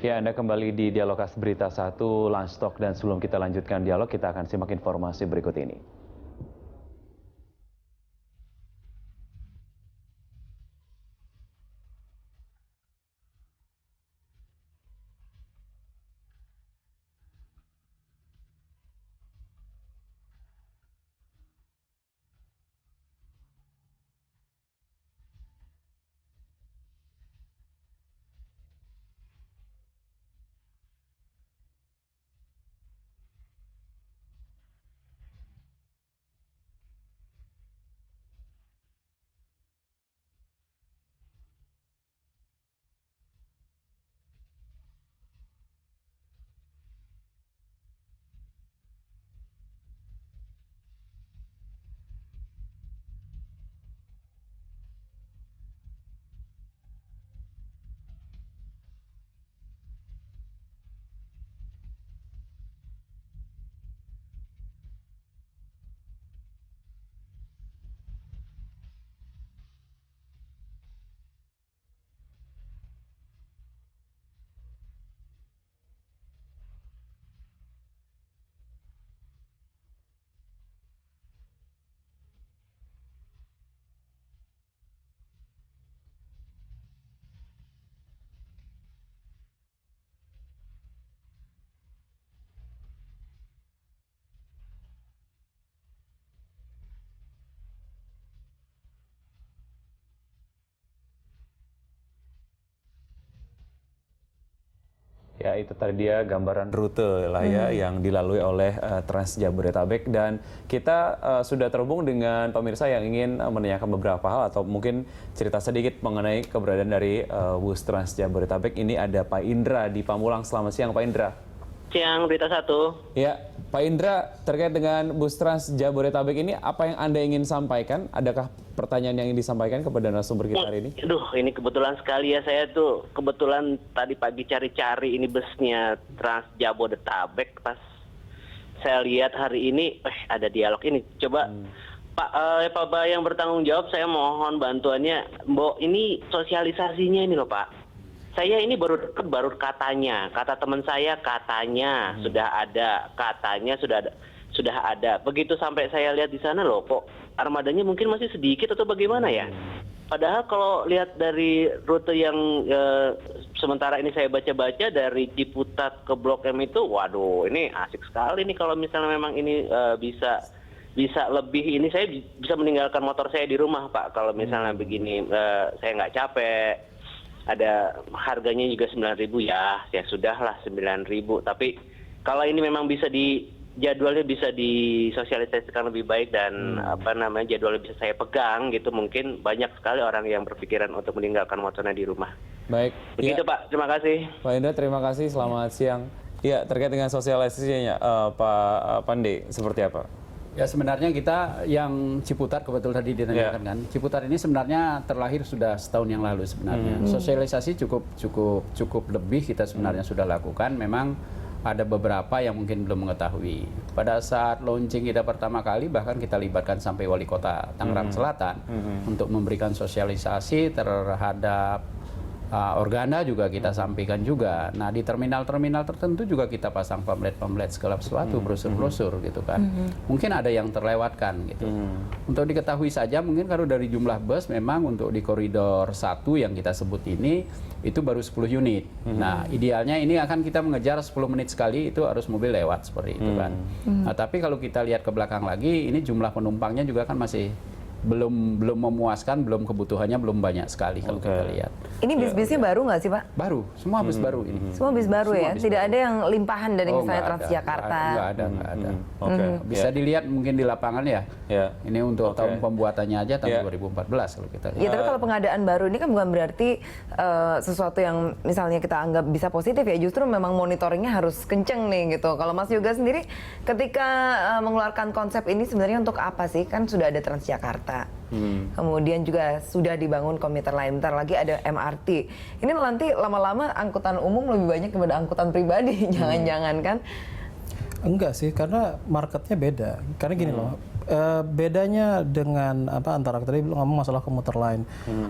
Ya, Anda kembali di Dialog Khas Berita 1 Lunch Talk, dan sebelum kita lanjutkan dialog, kita akan simak informasi berikut ini. Ya, itu tadi dia gambaran rute lah ya yang dilalui oleh Trans Jabodetabek, dan kita sudah terhubung dengan pemirsa yang ingin menanyakan beberapa hal atau mungkin cerita sedikit mengenai keberadaan dari bus Trans Jabodetabek. Ini ada Pak Indra di Pamulang. Selamat siang Pak Indra. Siang, Berita 1. Ya, Pak Indra, terkait dengan bus Trans Jabodetabek ini, apa yang Anda ingin sampaikan? Adakah pertanyaan yang ingin disampaikan kepada narasumber kita hari ini? Aduh, ini kebetulan sekali ya, saya tuh kebetulan tadi pagi cari-cari ini busnya Trans Jabodetabek. Pas saya lihat hari ini, ada dialog ini. Coba Pak yang bertanggung jawab, saya mohon bantuannya. Mbok, ini sosialisasinya ini loh Pak. Saya ini baru katanya, kata teman saya katanya sudah ada, katanya sudah ada. Begitu sampai saya lihat di sana loh, kok armadanya mungkin masih sedikit atau bagaimana ya? Padahal kalau lihat dari rute yang sementara ini saya baca-baca dari Ciputat ke Blok M itu, waduh, ini asik sekali nih kalau misalnya memang ini bisa lebih, ini saya bisa meninggalkan motor saya di rumah Pak. Kalau misalnya begini, saya nggak capek. Ada harganya juga 9.000 ya sudahlah 9.000. Tapi kalau ini memang bisa jadwalnya bisa disosialisasikan lebih baik dan jadwalnya bisa saya pegang gitu, mungkin banyak sekali orang yang berpikiran untuk meninggalkan motornya di rumah. Baik. Begitu ya, Pak, terima kasih. Pak Indra, terima kasih. Selamat siang. Ya, terkait dengan sosialisasinya, Pak Pande, seperti apa? Ya, sebenarnya kita yang Ciputat kebetulan tadi ditanyakan kan. Ciputat ini sebenarnya terlahir sudah setahun yang lalu sebenarnya. Sosialisasi cukup lebih kita sebenarnya sudah lakukan. Memang ada beberapa yang mungkin belum mengetahui. Pada saat launching kita pertama kali, bahkan kita libatkan sampai Wali Kota Tangerang Selatan untuk memberikan sosialisasi terhadap organda, juga kita sampaikan juga. Nah, di terminal-terminal tertentu juga kita pasang pamflet-pamflet segala sesuatu, brosur-brosur gitu kan. Mungkin ada yang terlewatkan gitu. Untuk diketahui saja, mungkin kalau dari jumlah bus memang untuk di koridor 1 yang kita sebut ini itu baru 10 unit. Nah, idealnya ini akan kita mengejar 10 menit sekali itu harus mobil lewat seperti itu kan. Nah, tapi kalau kita lihat ke belakang lagi, ini jumlah penumpangnya juga kan masih belum memuaskan, kebutuhannya belum banyak sekali kalau kita lihat. Ini bis-bisnya baru nggak sih Pak? Baru, semua bis baru ini. Semua bis baru ya? Tidak ada yang limpahan dari misalnya Transjakarta? Nggak ada. Bisa dilihat mungkin di lapangan ya. Ini untuk tahun pembuatannya aja tahun 2014 kalau kita lihat. Ya, tapi kalau pengadaan baru ini kan bukan berarti sesuatu yang misalnya kita anggap bisa positif ya, justru memang monitoringnya harus kenceng nih gitu. Kalau Mas Yoga sendiri ketika mengeluarkan konsep ini sebenarnya untuk apa sih? Kan sudah ada Transjakarta. Kemudian juga sudah dibangun komuter lain, bentar lagi ada MRT. Ini nanti lama-lama angkutan umum lebih banyak daripada angkutan pribadi, jangan-jangan kan? Enggak sih, karena marketnya beda. Karena gini loh, bedanya dengan antara tadi ngomong masalah komuter lain.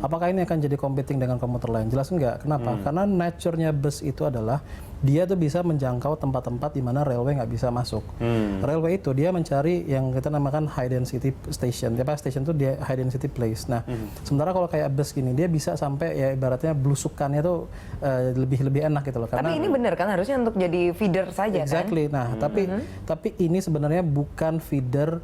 Apakah ini akan jadi competing dengan komuter lain? Jelas enggak. Kenapa? Karena nature-nya bus itu adalah dia tuh bisa menjangkau tempat-tempat di mana railway nggak bisa masuk. Railway itu dia mencari yang kita namakan high density station. Station itu dia high density place. Nah, sementara kalau kayak bus gini dia bisa sampai ya ibaratnya belusukannya tuh lebih enak gitu loh. Karena tapi ini benar kan harusnya untuk jadi feeder saja exactly. kan? Nah, tapi ini sebenarnya bukan feeder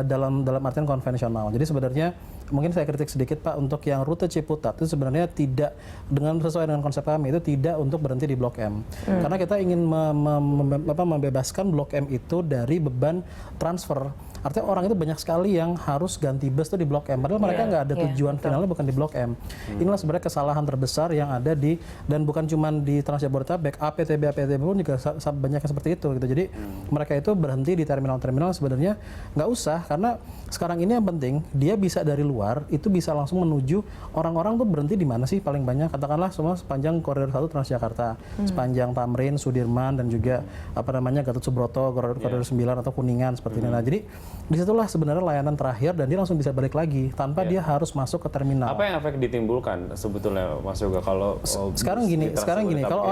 dalam artian konvensional. Jadi sebenarnya mungkin saya kritik sedikit Pak untuk yang rute Ciputat itu sebenarnya tidak sesuai dengan konsep kami itu tidak untuk berhenti di Blok M. Karena kita ingin membebaskan Blok M itu dari beban transfer. Artinya orang itu banyak sekali yang harus ganti bus tuh di Blok M. Padahal mereka nggak ada tujuan finalnya bukan di Blok M. Inilah sebenarnya kesalahan terbesar yang ada di dan bukan cuma di Trans Jabodetabek, APTB pun juga banyak yang seperti itu gitu. Jadi mereka itu berhenti di terminal-terminal sebenarnya nggak usah karena sekarang ini yang penting dia bisa dari luar itu bisa langsung menuju orang-orang tuh berhenti di mana sih paling banyak katakanlah semua sepanjang koridor 1 Transjakarta, sepanjang Tamrin, Sudirman dan juga Gatot Subroto, koridor 9 atau Kuningan seperti ini. Nah, jadi disitulah sebenarnya layanan terakhir dan dia langsung bisa balik lagi tanpa dia harus masuk ke terminal. Apa yang efek ditimbulkan sebetulnya Mas Yoga kalau sekarang gini kalau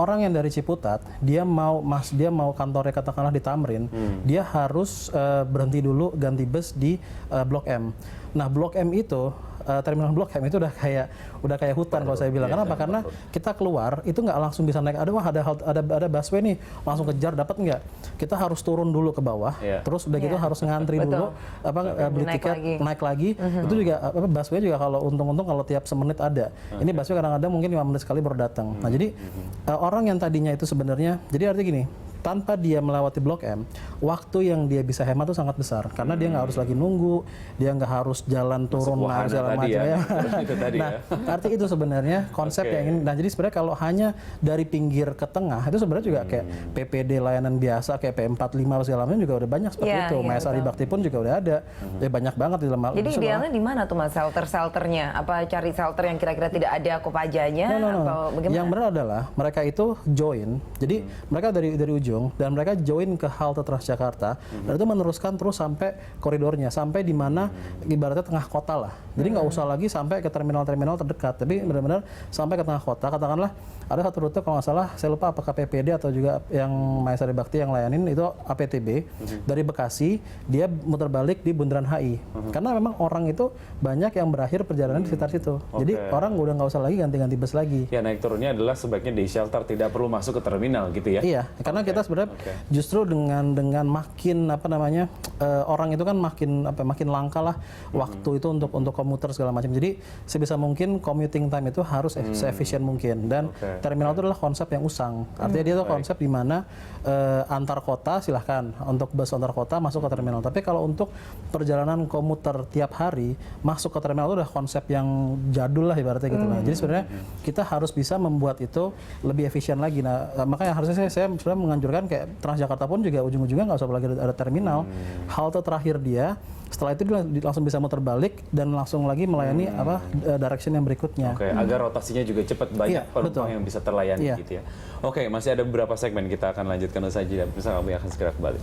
orang yang dari Ciputat dia mau kantornya katakanlah di Tamrin, dia harus berhenti dulu ganti bus di Blok M. Nah, Blok M itu terminal Blok M itu udah kayak hutan kalau saya bilang. Kenapa? Karena kita keluar itu nggak langsung bisa naik. Ada busway nih, langsung kejar dapat nggak? Kita harus turun dulu ke bawah, terus udah gitu harus ngantri dulu, beli tiket, naik lagi. Itu juga busway juga kalau untung-untung kalau tiap semenit ada. Ini busway kadang-kadang mungkin 5 menit sekali baru datang. Nah, jadi orang yang tadinya itu sebenarnya, jadi artinya gini. Tanpa dia melewati Blok M, waktu yang dia bisa hemat itu sangat besar karena dia nggak harus lagi nunggu, dia nggak harus jalan turun naik segala macam ya. Nah, arti itu sebenarnya konsep yang ini. Nah, jadi sebenarnya kalau hanya dari pinggir ke tengah itu sebenarnya juga kayak PPD layanan biasa kayak P45 segala macam juga udah banyak seperti itu. Maesari Bakti pun juga udah ada. Ya banyak banget di dalam. Jadi idealnya di mana tuh Mas shelternya? Apa cari shelter yang kira-kira tidak ada kopajanya? No. Yang benar adalah mereka itu join. Jadi mereka dari ujung dan mereka join ke halte Transjakarta dan itu meneruskan terus sampai koridornya sampai di mana ibaratnya tengah kota lah. Jadi nggak usah lagi sampai ke terminal-terminal terdekat, tapi benar-benar sampai ke tengah kota. Katakanlah ada satu rute kalau nggak salah, saya lupa apakah PPD atau juga yang Maesari Bakti yang layanin itu APTB dari Bekasi dia muter balik di Bundaran HI karena memang orang itu banyak yang berakhir perjalanan di sekitar situ. Jadi orang udah nggak usah lagi ganti-ganti bus lagi. Ya naik turunnya adalah sebaiknya di shelter, tidak perlu masuk ke terminal gitu ya? Iya, karena kita sebenarnya justru dengan makin orang itu kan makin langka lah waktu itu untuk komuter segala macam. Jadi sebisa mungkin commuting time itu harus se-efisien mungkin dan terminal itu adalah konsep yang usang. Artinya dia itu konsep di mana antar kota silahkan untuk bus antar kota masuk ke terminal. Tapi kalau untuk perjalanan komuter tiap hari masuk ke terminal itu udah konsep yang jadul lah ibaratnya gitu lah. Jadi sebenarnya kita harus bisa membuat itu lebih efisien lagi. Nah, makanya harusnya saya sebenarnya menganjurkan kayak Transjakarta pun juga ujung-ujungnya nggak usah lagi ada terminal. Halte terakhir dia, setelah itu dia langsung bisa muter balik dan langsung lagi melayani direction yang berikutnya. Agar rotasinya juga cepat, banyak penumpang yang bisa terlayani gitu ya. Masih ada beberapa segmen kita akan lanjutkan usai jeda. Bersama kami akan segera kembali.